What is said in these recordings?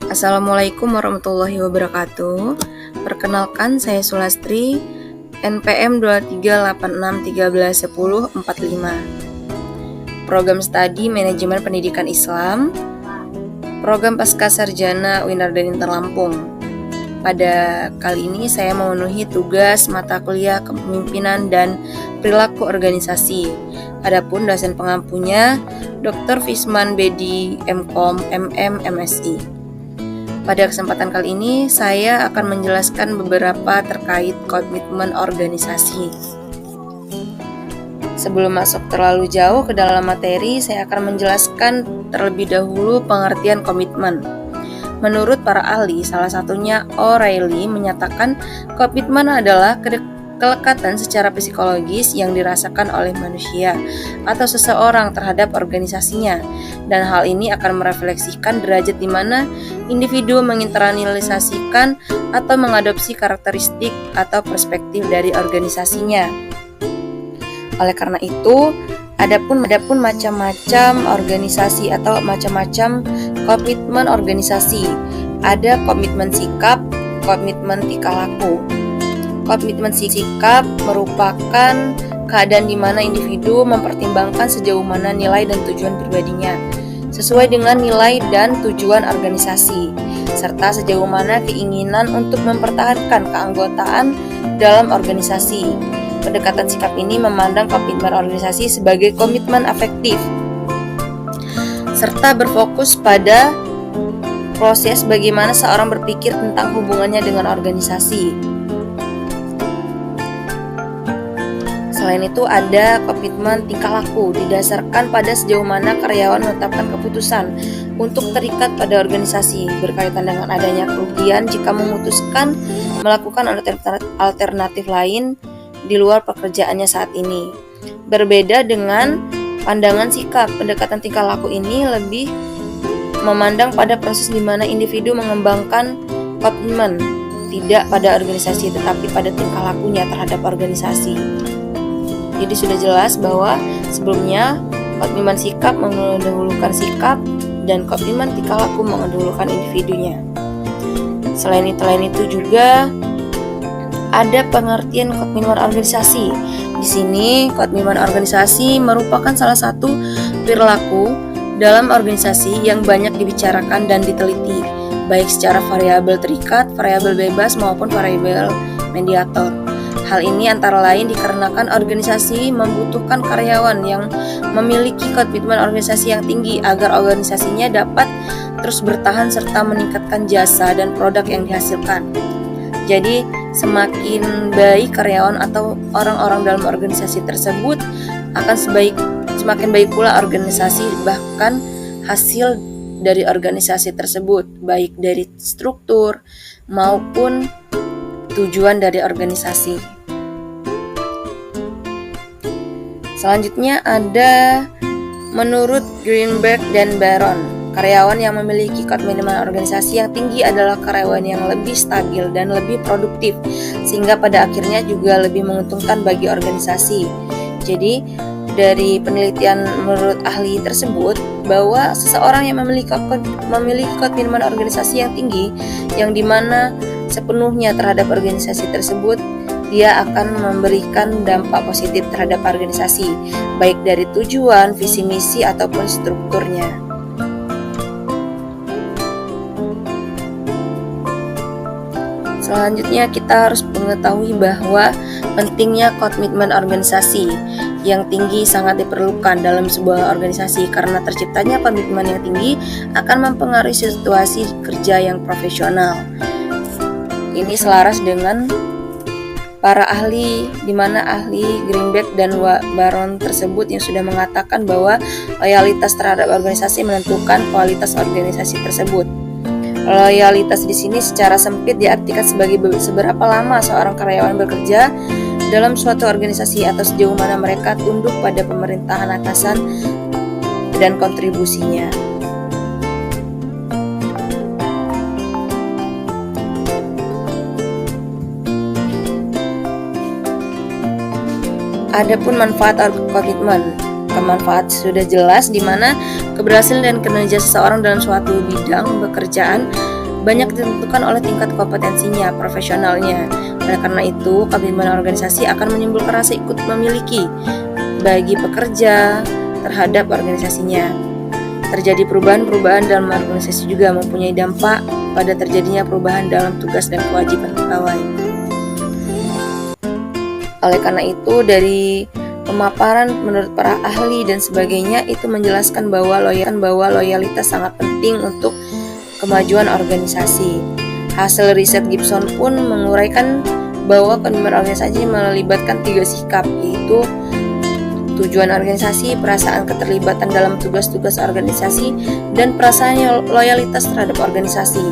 Assalamualaikum warahmatullahi wabarakatuh. Perkenalkan, saya Sulastri, NPM 2386131045. Program Studi Manajemen Pendidikan Islam, Program Pascasarjana UIN Ardalintar Lampung. Pada kali ini saya memenuhi tugas mata kuliah Kepemimpinan dan Perilaku Organisasi. Adapun dosen pengampunya Dr. Fisman Bedi MKom MM MSI. Pada kesempatan kali ini saya akan menjelaskan beberapa terkait komitmen organisasi. Sebelum masuk terlalu jauh ke dalam materi, saya akan menjelaskan terlebih dahulu pengertian komitmen. Menurut para ahli, salah satunya O'Reilly menyatakan komitmen adalah kelekatan secara psikologis yang dirasakan oleh manusia atau seseorang terhadap organisasinya, dan hal ini akan merefleksikan derajat di mana individu menginternalisasikan atau mengadopsi karakteristik atau perspektif dari organisasinya. Oleh karena itu, adapun macam-macam organisasi atau macam-macam komitmen organisasi. Ada komitmen sikap, komitmen tingkah laku. Komitmen sikap merupakan keadaan di mana individu mempertimbangkan sejauh mana nilai dan tujuan pribadinya sesuai dengan nilai dan tujuan organisasi, serta sejauh mana keinginan untuk mempertahankan keanggotaan dalam organisasi. Pendekatan sikap ini memandang komitmen organisasi sebagai komitmen afektif, serta berfokus pada proses bagaimana seorang berpikir tentang hubungannya dengan organisasi. Selain itu ada komitmen tingkah laku, didasarkan pada sejauh mana karyawan menetapkan keputusan untuk terikat pada organisasi berkaitan dengan adanya kerugian jika memutuskan melakukan alternatif lain di luar pekerjaannya saat ini. Berbeda dengan pandangan sikap, pendekatan tingkah laku ini lebih memandang pada proses di mana individu mengembangkan komitmen tidak pada organisasi tetapi pada tingkah lakunya terhadap organisasi. Jadi sudah jelas bahwa sebelumnya komitmen sikap mendahulukan sikap dan komitmen tingkah laku mendahulukan individunya. Selain itu juga ada pengertian komitmen organisasi. Di sini komitmen organisasi merupakan salah satu perilaku dalam organisasi yang banyak dibicarakan dan diteliti, baik secara variabel terikat, variabel bebas maupun variabel mediator. Hal ini antara lain dikarenakan organisasi membutuhkan karyawan yang memiliki komitmen organisasi yang tinggi agar organisasinya dapat terus bertahan serta meningkatkan jasa dan produk yang dihasilkan. Jadi, semakin baik karyawan atau orang-orang dalam organisasi tersebut akan semakin baik pula organisasi, bahkan hasil dari organisasi tersebut, baik dari struktur maupun tujuan dari organisasi. Selanjutnya ada menurut Greenberg dan Baron, karyawan yang memiliki komitmen organisasi yang tinggi adalah karyawan yang lebih stabil dan lebih produktif, sehingga pada akhirnya juga lebih menguntungkan bagi organisasi. Jadi dari penelitian menurut ahli tersebut bahwa seseorang yang memiliki komitmen organisasi yang tinggi, yang dimana sepenuhnya terhadap organisasi tersebut, dia akan memberikan dampak positif terhadap organisasi, baik dari tujuan, visi misi ataupun strukturnya. Selanjutnya kita harus mengetahui bahwa pentingnya komitmen organisasi yang tinggi sangat diperlukan dalam sebuah organisasi karena terciptanya komitmen yang tinggi akan mempengaruhi situasi kerja yang profesional. Ini selaras dengan para ahli, di mana ahli Greenberg dan Baron tersebut yang sudah mengatakan bahwa loyalitas terhadap organisasi menentukan kualitas organisasi tersebut. Loyalitas di sini secara sempit diartikan sebagai seberapa lama seorang karyawan bekerja dalam suatu organisasi atau sejauh mana mereka tunduk pada pemerintahan atasan dan kontribusinya. Adapun manfaat komitmen, kemanfaat sudah jelas di mana keberhasilan dan kinerja seseorang dalam suatu bidang pekerjaan banyak ditentukan oleh tingkat kompetensinya, profesionalnya. Oleh karena itu, komitmen organisasi akan menimbulkan rasa ikut memiliki bagi pekerja terhadap organisasinya. Terjadi perubahan-perubahan dalam organisasi juga mempunyai dampak pada terjadinya perubahan dalam tugas dan kewajiban pegawai. Oleh karena itu, dari pemaparan menurut para ahli dan sebagainya itu menjelaskan bahwa loyalitas sangat penting untuk kemajuan organisasi. Hasil riset Gibson pun menguraikan bahwa komitmen organisasi melibatkan 3 sikap, yaitu tujuan organisasi, perasaan keterlibatan dalam tugas-tugas organisasi, dan perasaan loyalitas terhadap organisasi.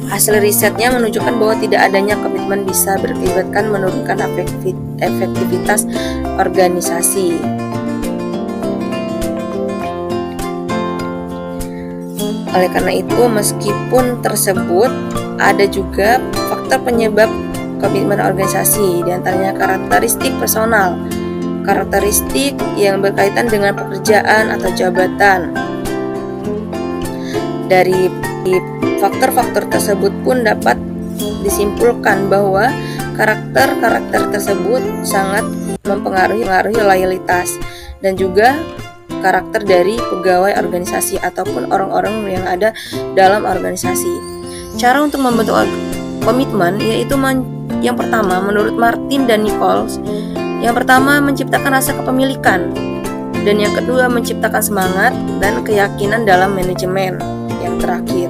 Hasil risetnya menunjukkan bahwa tidak adanya komitmen bisa berakibatkan menurunkan efektivitas organisasi. Oleh karena itu, meskipun tersebut, ada juga faktor penyebab komitmen organisasi, di antaranya karakteristik personal, karakteristik yang berkaitan dengan pekerjaan atau jabatan. Dari faktor-faktor tersebut pun dapat disimpulkan bahwa karakter-karakter tersebut sangat mempengaruhi loyalitas dan juga karakter dari pegawai organisasi ataupun orang-orang yang ada dalam organisasi. Cara untuk membentuk komitmen yaitu yang pertama, menurut Martin dan Nichols, yang pertama menciptakan rasa kepemilikan, dan yang kedua menciptakan semangat dan keyakinan dalam manajemen. Yang terakhir,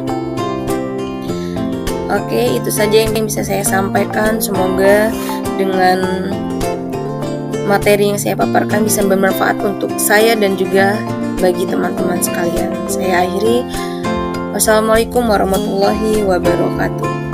oke, itu saja yang bisa saya sampaikan. Semoga dengan materi yang saya paparkan bisa bermanfaat untuk saya dan juga bagi teman-teman sekalian. Saya akhiri. Wassalamualaikum warahmatullahi wabarakatuh.